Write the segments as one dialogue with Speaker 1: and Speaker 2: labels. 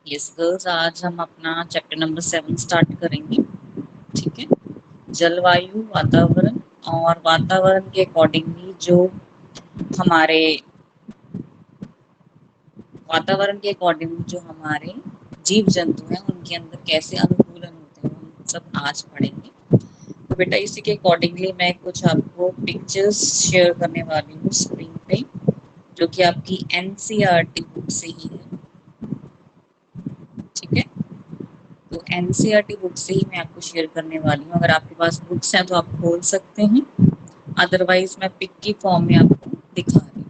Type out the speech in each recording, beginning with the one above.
Speaker 1: Yes girls, आज हम अपना चैप्टर नंबर 7 स्टार्ट करेंगे। ठीक है। जलवायु, वातावरण और वातावरण के अकॉर्डिंगली जो हमारे वातावरण के अकॉर्डिंग जो हमारे जीव जंतु हैं उनके अंदर कैसे अनुकूलन होते हैं हम सब आज पढ़ेंगे। तो बेटा इसी के अकॉर्डिंगली मैं कुछ आपको पिक्चर्स शेयर करने वाली हूँ स्क्रीन पे, जो कि आपकी एनसीईआरटी बुक से ही है। ठीक है। तो एनसीईआरटी बुक से ही मैं आपको शेयर करने वाली हूँ। अगर आपके पास बुक्स हैं तो आप खोल सकते हैं, अदरवाइज मैं पिक की फॉर्म में आपको दिखा रही हूँ।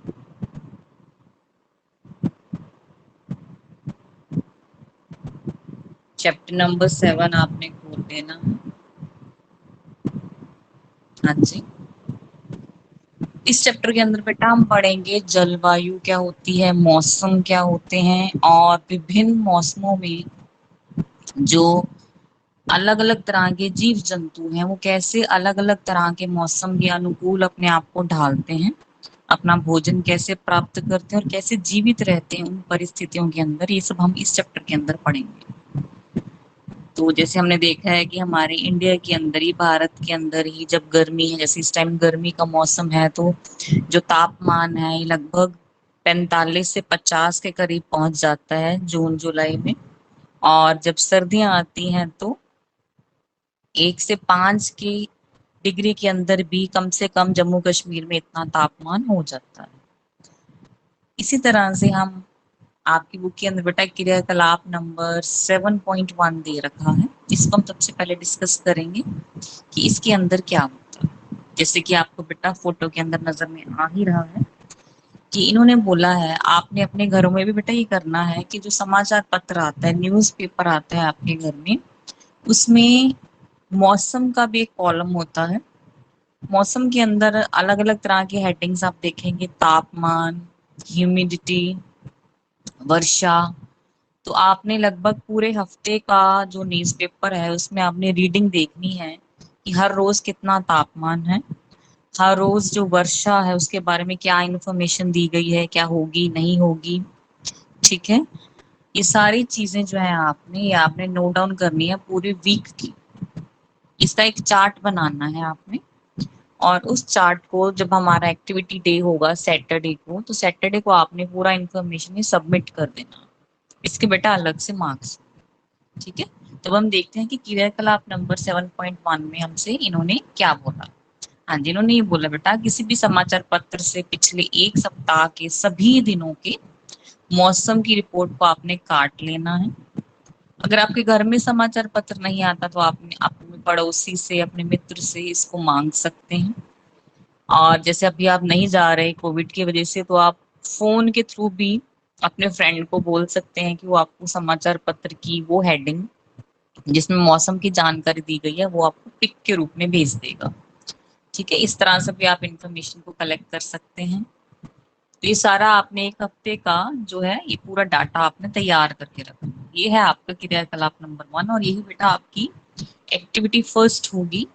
Speaker 1: चैप्टर नंबर 7 आपने खोल लेना है। हाँ जी। इस चैप्टर के अंदर बेटा हम पढ़ेंगे जलवायु क्या होती है, मौसम क्या होते हैं, और विभिन्न मौसमों में जो अलग अलग तरह के जीव जंतु हैं वो कैसे अलग अलग तरह के मौसम के अनुकूल अपने आप को ढालते हैं, अपना भोजन कैसे प्राप्त करते हैं और कैसे जीवित रहते हैं उन परिस्थितियों के अंदर। ये सब हम इस चैप्टर के अंदर पढ़ेंगे। तो जैसे हमने देखा है कि हमारे इंडिया के अंदर ही, भारत के अंदर ही जब गर्मी है, जैसे इस टाइम गर्मी का मौसम है, तो जो तापमान है ये लगभग 45 से 50 के करीब पहुंच जाता है जून जुलाई में। और जब सर्दियां आती हैं तो 1 से 5 की डिग्री के अंदर भी कम से कम जम्मू कश्मीर में इतना तापमान हो जाता है। इसी तरह से हम आपकी बुक के अंदर बेटा क्रियाकलाप नंबर 7.1 दे रखा है। इसको हम सबसे पहले डिस्कस करेंगे कि इसके अंदर क्या होता है। जैसे कि आपको बेटा फोटो के अंदर नजर में आ ही रहा है कि इन्होंने बोला है आपने अपने घरों में भी बेटा ये करना है कि जो समाचार पत्र आता है, न्यूज पेपर आता है आपके घर में, उसमें मौसम का भी एक कॉलम होता है। मौसम के अंदर अलग अलग तरह की हेडिंग्स आप देखेंगे, तापमान, ह्यूमिडिटी, वर्षा। तो आपने लगभग पूरे हफ्ते का जो न्यूज़पेपर है उसमें आपने रीडिंग देखनी है कि हर रोज कितना तापमान है, हर रोज जो वर्षा है उसके बारे में क्या इंफॉर्मेशन दी गई है, क्या होगी नहीं होगी। ठीक है। ये सारी चीजें जो है आपने नोट डाउन करनी है पूरे वीक की। इसका एक चार्ट बनाना है आपने, और उस चार्ट को जब हमारा एक्टिविटी डे होगा सैटरडे को, तो सैटरडे को आपने पूरा इन्फॉर्मेशन ये सबमिट कर देना। इसके बेटा अलग से मार्क्स। ठीक है। तो हम देखते हैं कि क्रियाकलाप नंबर 7.1 में हमसे इन्होंने क्या बोला। हाँ जी, इन्होंने ये बोला बेटा किसी भी समाचार पत्र से पिछले 1 सप्ताह के सभी दिनों के मौसम की रिपोर्ट को आपने काट लेना है। अगर आपके घर में समाचार पत्र नहीं आता तो आपने अपने पड़ोसी से, अपने मित्र से इसको मांग सकते हैं। और जैसे अभी आप नहीं जा रहे कोविड की वजह से, तो आप फोन के थ्रू भी अपने फ्रेंड को बोल सकते हैं कि वो आपको समाचार पत्र की वो हेडिंग जिसमें मौसम की जानकारी दी गई है वो आपको पिक के रूप में भेज देगा। ठीक है। इस तरह से भी आप इंफॉर्मेशन को कलेक्ट कर सकते हैं। तो ये सारा आपने 1 हफ्ते का जो है ये पूरा डाटा आपने तैयार करके रखना है। ये है आपका क्रियाकलाप नंबर 1, और यही बेटा आपकी एक्टिविटी फर्स्ट होगी।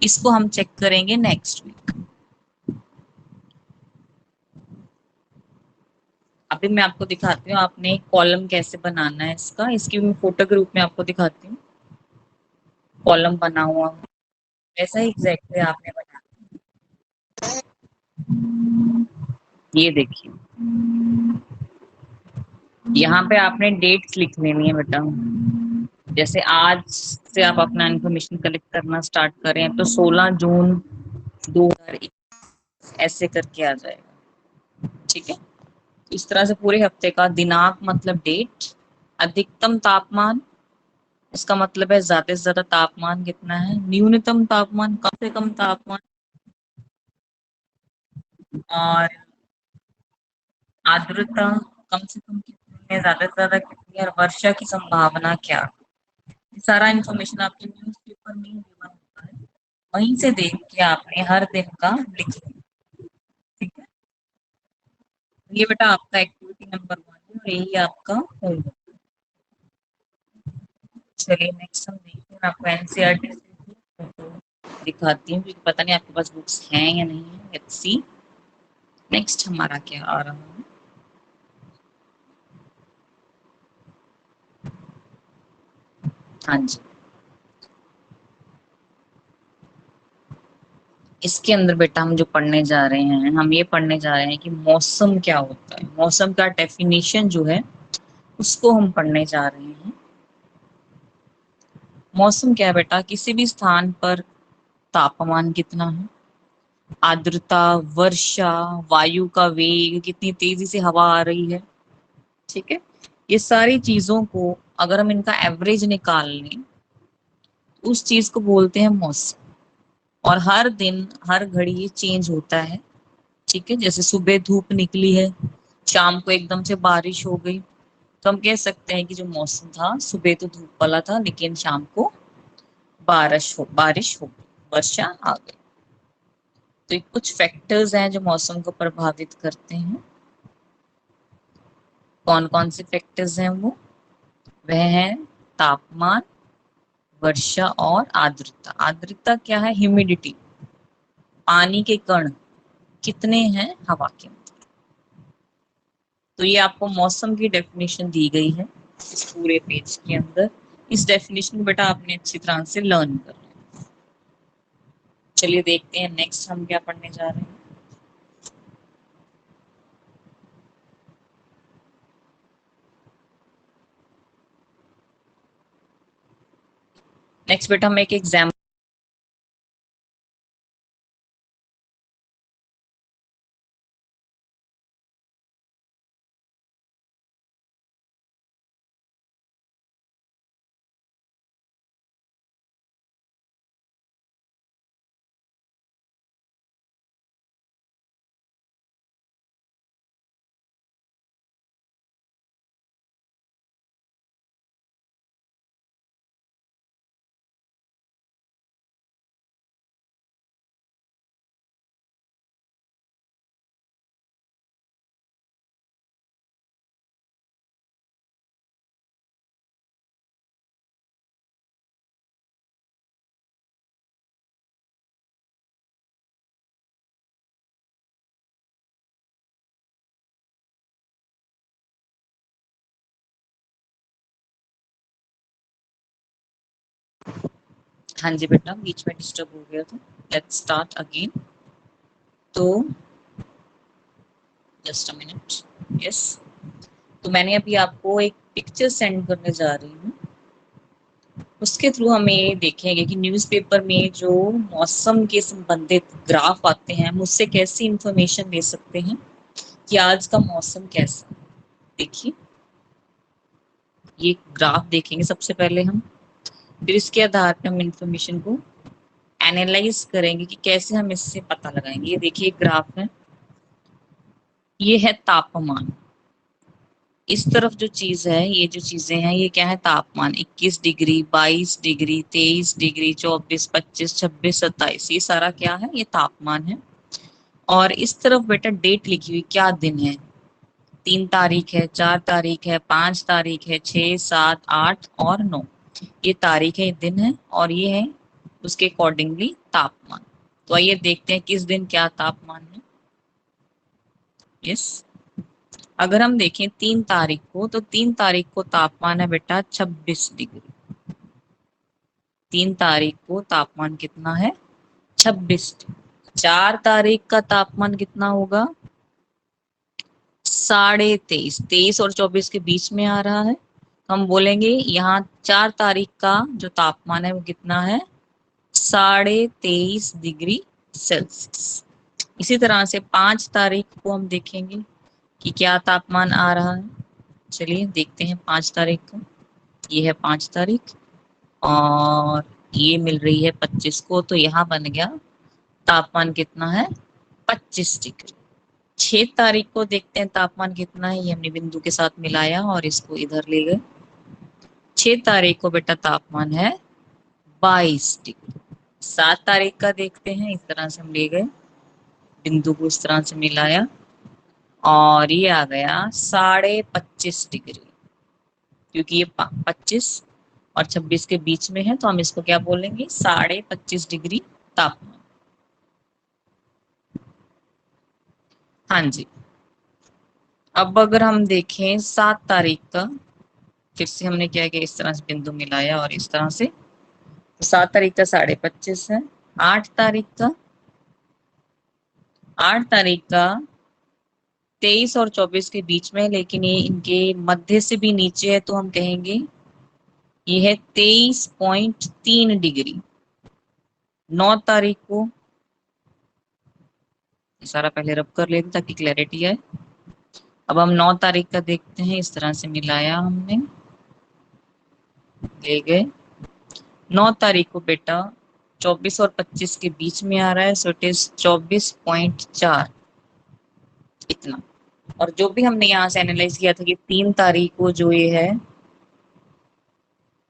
Speaker 1: इसको हम चेक करेंगे नेक्स्ट वीक। अभी मैं आपको दिखाती हूँ आपने कॉलम कैसे बनाना है इसका। इसकी मैं फोटो के रूप में आपको दिखाती हूँ। कॉलम बना हुआ ऐसा ही एग्जैक्टली आपने बनाना। ये देखिए, यहाँ पे आपने डेट्स लिख लेनी है बेटा। जैसे आज से आप अपना इंफॉर्मेशन कलेक्ट करना स्टार्ट करें तो 16 जून 2021 ऐसे करके आ जाएगा। ठीक है। इस तरह से पूरे हफ्ते का दिनांक मतलब डेट, अधिकतम तापमान, इसका मतलब है ज्यादा से ज्यादा तापमान कितना है, न्यूनतम तापमान, कम से कम तापमान, और आर्द्रता कम से कम कितनी है, ज्यादा से ज्यादा कितनी है, और वर्षा की संभावना क्या। ये सारा इंफॉर्मेशन आपके न्यूज़पेपर में ही दिया होता है। वहीं से देख के आपने हर दिन का लिख लिया। ठीक है। ये बेटा आपका एक्टिविटी नंबर 1 है और यही आपका होमवर्क। चलिए नेक्स्ट हम देखते हैं। आपको एनसीईआरटी से फोटो दिखाती हूँ क्योंकि पता नहीं आपके पास बुक्स हैं या नहीं है। लेट्स सी नेक्स्ट हमारा क्या आ रहा है। हाँ जी, इसके अंदर बेटा हम जो पढ़ने जा रहे हैं, हम ये पढ़ने जा रहे हैं कि मौसम क्या होता है, मौसम का डेफिनेशन जो है उसको हम पढ़ने जा रहे हैं। मौसम क्या है बेटा? किसी भी स्थान पर तापमान कितना है, आर्द्रता, वर्षा, वायु का वेग, कितनी तेजी से हवा आ रही है, ठीक है। ये सारी चीजों को अगर हम इनका एवरेज निकाल लें, उस चीज को बोलते हैं मौसम। और हर दिन हर घड़ी ये चेंज होता है, ठीक है। जैसे सुबह धूप निकली है, शाम को एकदम से बारिश हो गई, तो हम कह सकते हैं कि जो मौसम था सुबह तो धूप वाला था, लेकिन शाम को बारिश हो गई, वर्षा आ गई। तो ये कुछ फैक्टर्स हैं जो मौसम को प्रभावित करते हैं। कौन कौन से फैक्टर्स हैं वो? वह है तापमान, वर्षा और आर्द्रता। आर्द्रता क्या है? ह्यूमिडिटी, पानी के कण कितने हैं हवा के अंदर। तो ये आपको मौसम की डेफिनेशन दी गई है इस पूरे पेज के अंदर। इस डेफिनेशन को बेटा आपने अच्छी तरह से लर्न करना है। चलिए देखते हैं नेक्स्ट हम क्या पढ़ने जा रहे हैं। नेक्स्ट बेटा हम एक एग्जाम। हाँ जी बेटा, बीच में डिस्टर्ब हो गया था। Let's start again. तो जस्ट अ मिनट। यस, तो मैंने अभी आपको एक पिक्चर सेंड करने जा रही हूँ। उसके थ्रू हमें ये देखेंगे कि न्यूज़पेपर में जो मौसम के संबंधित ग्राफ आते हैं, हम उससे कैसी इंफॉर्मेशन ले सकते हैं कि आज का मौसम कैसा है। देखिए, ये ग्राफ देखेंगे सबसे पहले हम, फिर इसके आधार पर हम इंफॉर्मेशन को एनालाइज करेंगे कि कैसे हम इससे पता लगाएंगे। ये देखिए ग्राफ है, ये है तापमान। इस तरफ जो चीज है, ये जो चीजें हैं, ये क्या है? तापमान। 21 डिग्री, 22 डिग्री, 23 डिग्री, 24, 25, 26, 27, ये सारा क्या है? ये तापमान है। और इस तरफ बेटा डेट लिखी हुई, क्या दिन है? 3 तारीख है, 4 तारीख है, 5 तारीख है, 6, 7, 8 और 9। ये तारीख है, ये दिन है, और ये है उसके अकॉर्डिंगली तापमान। तो आइए देखते हैं किस दिन क्या तापमान है। यस, अगर हम देखें 3 तारीख को, तो 3 तारीख को तापमान है बेटा 26 डिग्री। 3 तारीख को तापमान कितना है? 26 डिग्री। 4 तारीख का तापमान कितना होगा? 23.5। 23 और 24 के बीच में आ रहा है, तो हम बोलेंगे यहाँ 4 तारीख का जो तापमान है वो कितना है? 23.5 डिग्री सेल्सियस। इसी तरह से 5 तारीख को हम देखेंगे कि क्या तापमान आ रहा है। चलिए देखते हैं 5 तारीख को। ये है 5 तारीख, और ये मिल रही है 25 को, तो यहाँ बन गया तापमान कितना है? 25 डिग्री। 6 तारीख को देखते हैं तापमान कितना है। ये हमने बिंदु के साथ मिलाया और इसको इधर ले गए। 6 तारीख को बेटा तापमान है 22 डिग्री। 7 तारीख का देखते हैं, इस तरह से हम ले गए, बिंदु को इस तरह से मिलाया, और ये आ गया 25.5 डिग्री। क्योंकि ये 25 और 26 के बीच में है, तो हम इसको क्या बोलेंगे? 25.5 डिग्री तापमान। हाँ जी, अब अगर हम देखें 7 तारीख का, फिर से हमने क्या किया, इस तरह से बिंदु मिलाया और इस तरह से। तो 7 तारीख का 25.5 है। 8 तारीख का 23 और 24 के बीच में, लेकिन ये इनके मध्य से भी नीचे है, तो हम कहेंगे ये है 23.3 डिग्री। 9 तारीख को, ये सारा पहले रब कर लेते ताकि क्लैरिटी आए। अब हम 9 तारीख का देखते हैं, इस तरह से मिलाया हमने, ले गए। 9 तारीख को बेटा 24 और 25 के बीच में आ रहा है, सो इट इज 24.4, इतना। और जो भी हमने यहाँ से एनालाइज किया था कि 3 तारीख को जो ये है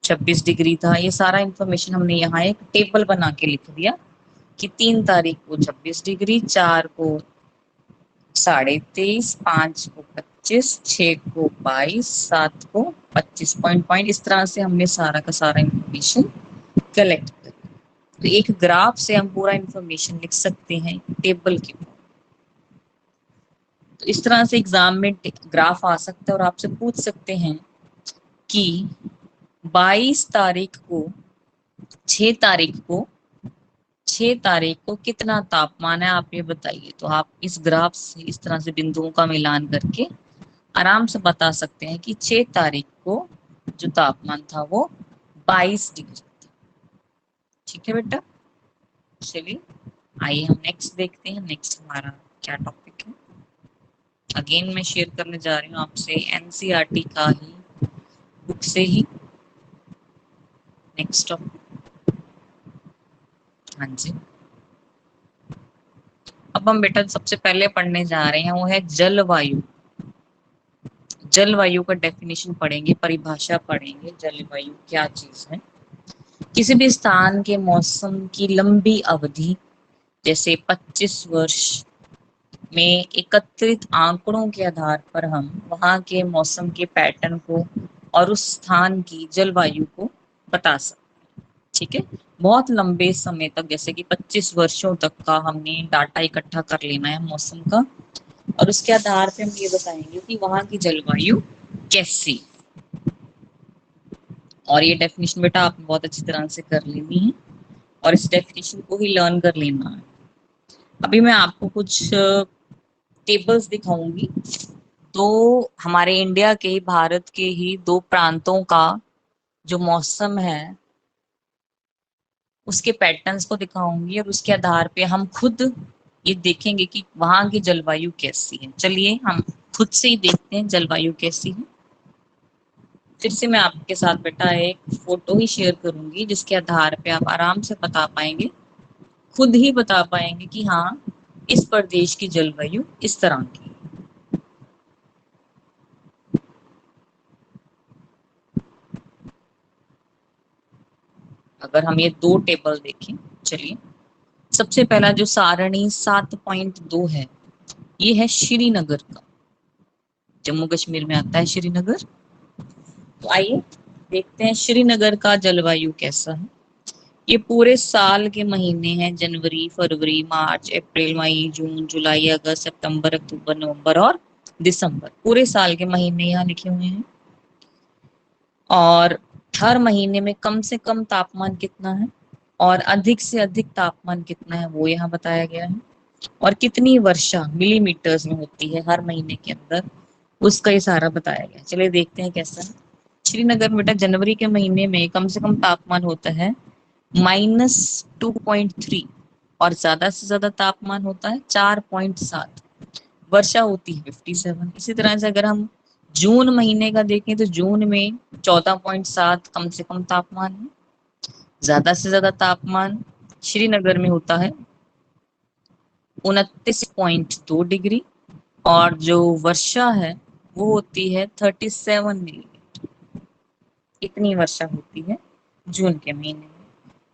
Speaker 1: 26 डिग्री था, ये सारा इंफॉर्मेशन हमने यहाँ एक टेबल बना के लिख दिया कि 3 तारीख को 26 डिग्री, 4 को 23.5, 5 को 25, 6 को 22, 7 को 25 इस तरह से हमने सारा का सारा इंफॉर्मेशन कलेक्ट कर। तो एक ग्राफ से हम पूरा इंफॉर्मेशन लिख सकते हैं टेबल के। तो इस तरह से एग्जाम में ग्राफ आ सकता है और आपसे पूछ सकते हैं कि 22 तारीख को 6 तारीख को 6 तारीख को कितना तापमान है, आप ये बताइए। तो आप इस ग्राफ से इस तरह से बिंदुओं का मिलान करके आराम से बता सकते हैं कि 6 तारीख को जो तापमान था वो 22 डिग्री था। ठीक है बेटा, चलिए आइए हम नेक्स्ट देखते हैं। नेक्स्ट हमारा क्या टॉपिक है। अगेन मैं शेयर करने जा रही हूँ आपसे एनसीईआरटी का ही बुक से ही नेक्स्ट टॉपिक। हाँ जी, अब हम बेटा सबसे पहले पढ़ने जा रहे हैं वो है जलवायु। जलवायु का डेफिनेशन पढ़ेंगे, परिभाषा पढ़ेंगे, जलवायु क्या चीज है। किसी भी स्थान के मौसम की लंबी अवधि, जैसे 25 वर्ष में एकत्रित आंकड़ों के आधार पर हम वहां के मौसम के पैटर्न को और उस स्थान की जलवायु को बता सकते हैं। ठीक है, बहुत लंबे समय तक, जैसे कि 25 वर्षों तक का हमने डाटा इकट्ठा कर लेना है मौसम का, और उसके आधार पे हम ये बताएंगे कि वहां की जलवायु कैसी। और ये डेफिनेशन बेटा आपने बहुत अच्छी तरह से कर लेनी है और इस डेफिनेशन को ही लर्न कर लेना है। अभी मैं आपको कुछ टेबल्स दिखाऊंगी। तो हमारे इंडिया के, भारत के ही 2 प्रांतों का जो मौसम है उसके पैटर्न्स को दिखाऊंगी, और उसके आधार पे हम खुद ये देखेंगे कि वहां की जलवायु कैसी है। चलिए हम खुद से ही देखते हैं जलवायु कैसी है। फिर से मैं आपके साथ बेटा एक फोटो ही शेयर करूंगी जिसके आधार पे आप आराम से बता पाएंगे, खुद ही बता पाएंगे कि हाँ इस प्रदेश की जलवायु इस तरह की। अगर हम ये 2 टेबल देखें, चलिए सबसे पहला जो सारणी 7.2 है, ये है श्रीनगर का, जम्मू कश्मीर में आता है श्रीनगर। तो आइए देखते हैं श्रीनगर का जलवायु कैसा है। ये पूरे साल के महीने हैं, जनवरी, फरवरी, मार्च, अप्रैल, मई, जून, जुलाई, अगस्त, सितंबर, अक्टूबर, नवंबर और दिसंबर, पूरे साल के महीने यहाँ लिखे हुए हैं। और हर महीने में कम से कम तापमान कितना है और अधिक से अधिक तापमान कितना है वो यहाँ बताया गया है। और कितनी वर्षा मिलीमीटर्स में होती है हर महीने के अंदर, उसका ये सारा बताया गया है। चलिए देखते हैं कैसा है। श्रीनगर में बेटा जनवरी के महीने में कम से कम तापमान होता है -2.3 और ज्यादा से ज्यादा तापमान होता है 4.7। वर्षा होती है 57। इसी तरह से अगर हम जून महीने का देखें तो जून में 14.7 कम से कम तापमान है। ज्यादा से ज्यादा तापमान श्रीनगर में होता है 29.2 डिग्री, और जो वर्षा है वो होती है 37 मिलीमीटर। इतनी वर्षा होती है जून के महीने में।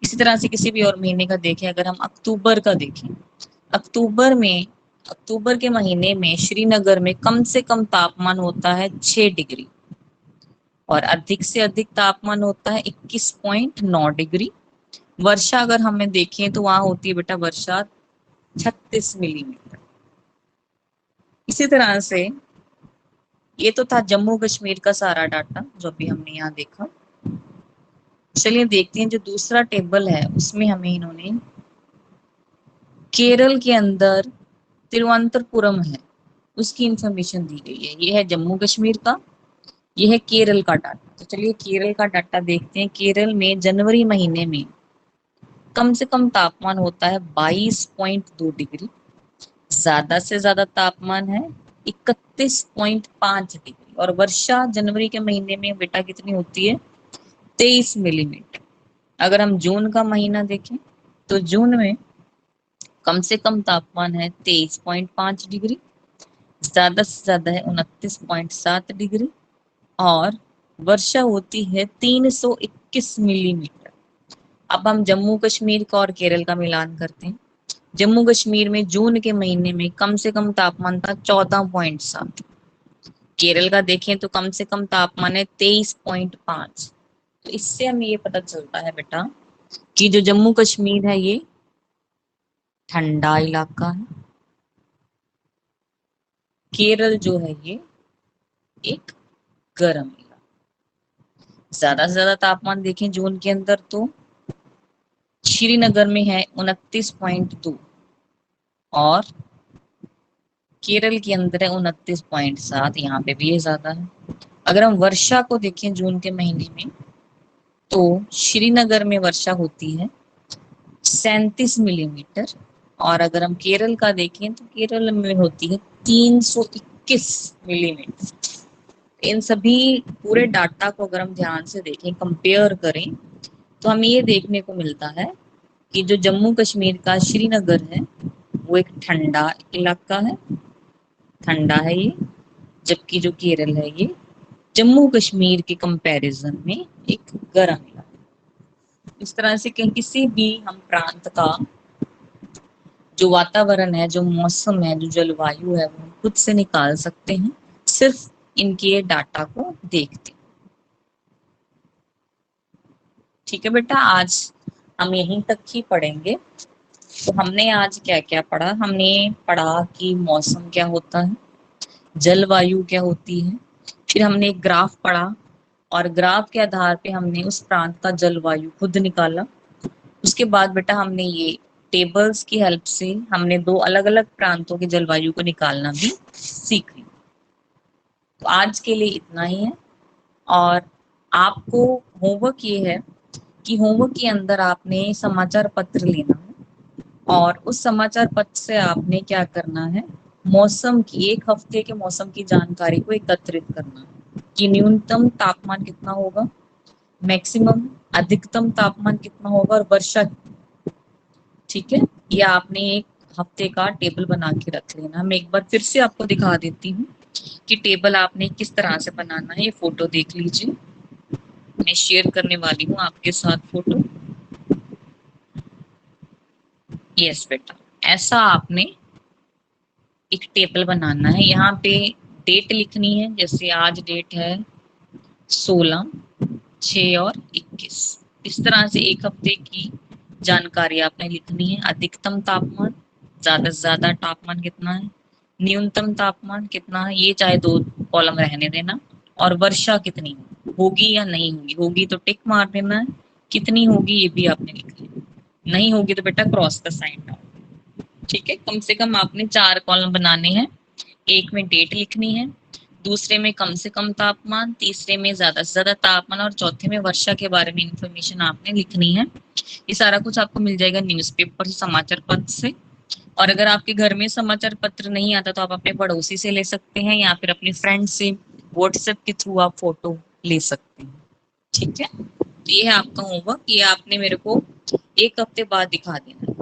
Speaker 1: इसी तरह से किसी भी और महीने का देखें, अगर हम अक्टूबर का देखें, अक्टूबर में, अक्टूबर के महीने में श्रीनगर में कम से कम तापमान होता है 6 डिग्री और अधिक से अधिक तापमान होता है 21.9 डिग्री। वर्षा अगर हमें देखें तो वहां होती है बेटा वर्षा 36 मिलीमीटर। इसी तरह से ये तो था जम्मू कश्मीर का सारा डाटा जो भी हमने यहाँ देखा। चलिए देखते हैं जो दूसरा टेबल है उसमें हमें इन्होंने केरल के अंदर तिरुवनंतपुरम है उसकी इंफॉर्मेशन दी गई है। ये है जम्मू कश्मीर का, ये है केरल का डाटा। तो चलिए केरल का डाटा देखते हैं। केरल में जनवरी महीने में कम से कम तापमान होता है 22.2 डिग्री, ज्यादा से ज्यादा तापमान है 31.5 डिग्री, और वर्षा जनवरी के महीने में बेटा कितनी होती है? 23 मिलीमीटर। अगर हम जून का महीना देखें तो जून में कम से कम तापमान है 23.5 डिग्री, ज्यादा से ज्यादा है 29.7 डिग्री, और वर्षा होती है 321 मिलीमीटर। अब हम जम्मू कश्मीर का और केरल का मिलान करते हैं। जम्मू कश्मीर में जून के महीने में कम से कम तापमान था 14.7। केरल का देखें तो कम से कम तापमान है 23.5। तो इससे हमें ये पता चलता है बेटा कि जो जम्मू कश्मीर है ये ठंडा इलाका है, केरल जो है ये एक गर्म इलाका। ज्यादा से ज्यादा तापमान देखें जून के अंदर तो श्रीनगर में है 29.2, और केरल के अंदर है 29.7, यहाँ पे भी ये ज्यादा है। अगर हम वर्षा को देखें जून के महीने में तो श्रीनगर में वर्षा होती है 37 मिलीमीटर, और अगर हम केरल का देखें तो केरल में होती है 321 मिलीमीटर। इन सभी पूरे डाटा को अगर हम ध्यान से देखें, कंपेयर करें, तो हमें ये देखने को मिलता है कि जो जम्मू कश्मीर का श्रीनगर है वो एक ठंडा इलाका है, ठंडा है ये, जबकि जो केरल है ये जम्मू कश्मीर के कंपैरिजन में एक गर्म इलाका। इस तरह से कहीं किसी भी हम प्रांत का जो वातावरण है, जो मौसम है, जो जलवायु है, वो खुद से निकाल सकते हैं सिर्फ इनके डाटा को देखते। ठीक है बेटा, आज हम यहीं तक ही पढ़ेंगे। तो हमने आज क्या क्या पढ़ा? हमने पढ़ा कि मौसम क्या होता है, जलवायु क्या होती है, फिर हमने एक ग्राफ पढ़ा और ग्राफ के आधार पे हमने उस प्रांत का जलवायु खुद निकाला। उसके बाद बेटा हमने ये टेबल्स की हेल्प से हमने दो अलग अलग प्रांतों के जलवायु को निकालना भी सीख लिया। तो आज के लिए इतना ही है, और आपको होमवर्क ये है कि होमवर्क के अंदर आपने समाचार पत्र लेना है, और उस समाचार पत्र से आपने क्या करना है, मौसम की, एक हफ्ते के मौसम की जानकारी को एकत्रित करना है कि न्यूनतम तापमान कितना होगा, मैक्सिमम अधिकतम तापमान कितना होगा, और वर्षा। ठीक है, ये आपने एक हफ्ते का टेबल बना के रख लेना। मैं एक बार फिर से आपको दिखा देती हूँ कि टेबल आपने किस तरह से बनाना है। ये फोटो देख लीजिए, मैं शेयर करने वाली हूँ आपके साथ फोटो। यस बेटा, ऐसा आपने एक टेबल बनाना है। यहाँ पे डेट लिखनी है, जैसे आज डेट है 16, 6 और 21। इस तरह से एक हफ्ते की जानकारी आपने लिखनी है। अधिकतम तापमान, ज्यादा से ज्यादा तापमान कितना है, न्यूनतम तापमान कितना है, ये चाहे दो कॉलम रहने देना, और वर्षा कितनी होगी या नहीं होगी, होगी तो टिक मार देना है, कितनी होगी ये भी आपने लिख लिया, नहीं होगी तो बेटा क्रॉस का साइन डाल। ठीक है, कम से कम आपने 4 कॉलम बनाने हैं। एक में डेट लिखनी है, दूसरे में कम से कम तापमान, तीसरे में ज्यादा से ज्यादा तापमान, और चौथे में वर्षा के बारे में इंफॉर्मेशन आपने लिखनी है। ये सारा कुछ आपको मिल जाएगा न्यूज़पेपर, समाचार पत्र से। और अगर आपके घर में समाचार पत्र नहीं आता तो आप अपने पड़ोसी से ले सकते हैं, या फिर अपने फ्रेंड से व्हाट्सएप के थ्रू आप फोटो ले सकते हैं। ठीक है, तो ये है आपका होमवर्क, ये आपने मेरे को एक हफ्ते बाद दिखा देना है।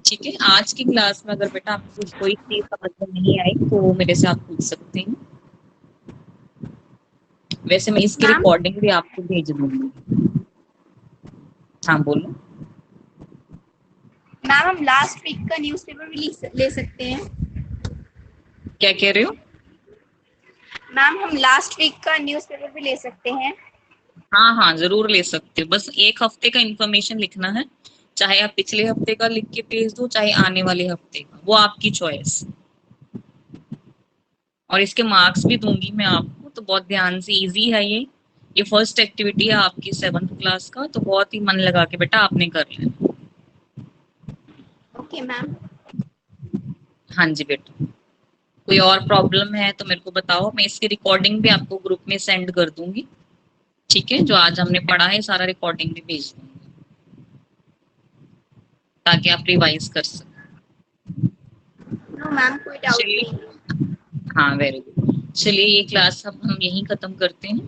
Speaker 1: ठीक है, आज की क्लास में अगर बेटा आपको कोई चीज समझ में नहीं आई तो वो मेरे से आप पूछ सकते हैं। वैसे मैं इसकी
Speaker 2: मैम
Speaker 1: रिकॉर्डिंग भी आपको भेज दूंगी। हाँ बोलो।
Speaker 2: मैम हम लास्ट वीक का न्यूज़पेपर भी ले सकते हैं।
Speaker 1: क्या कह रहे हो?
Speaker 2: मैम हम लास्ट वीक का न्यूज़पेपर भी ले सकते हैं।
Speaker 1: हाँ हाँ, जरूर ले सकते हो, बस एक हफ्ते का इंफॉर्मेशन लिखना है। चाहे आप पिछले हफ्ते का लिख के भेज दो, चाहे आने वाले हफ्ते का, वो आपकी चॉइस। और इसके मार्क्स भी दूंगी मैं आपको, तो बहुत ध्यान से। इजी है ये फर्स्ट एक्टिविटी है आपकी 7th क्लास का, तो बहुत ही मन लगा के बेटा आपने कर लेना।
Speaker 2: Okay ma'am.
Speaker 1: हाँ जी बेटा, कोई और प्रॉब्लम है तो मेरे को बताओ, मैं इसकी रिकॉर्डिंग भी आपको ग्रुप में सेंड कर दूंगी। ठीक है, जो आज हमने पढ़ा है सारा रिकॉर्डिंग भी भेज दूंगी, ताकि आप रिवाइज कर सकें।
Speaker 2: नो मैम, कोई डाउट
Speaker 1: चलिए,
Speaker 2: नहीं है।
Speaker 1: हाँ वेरी गुड। चलिए ये क्लास अब हम यहीं खत्म करते हैं।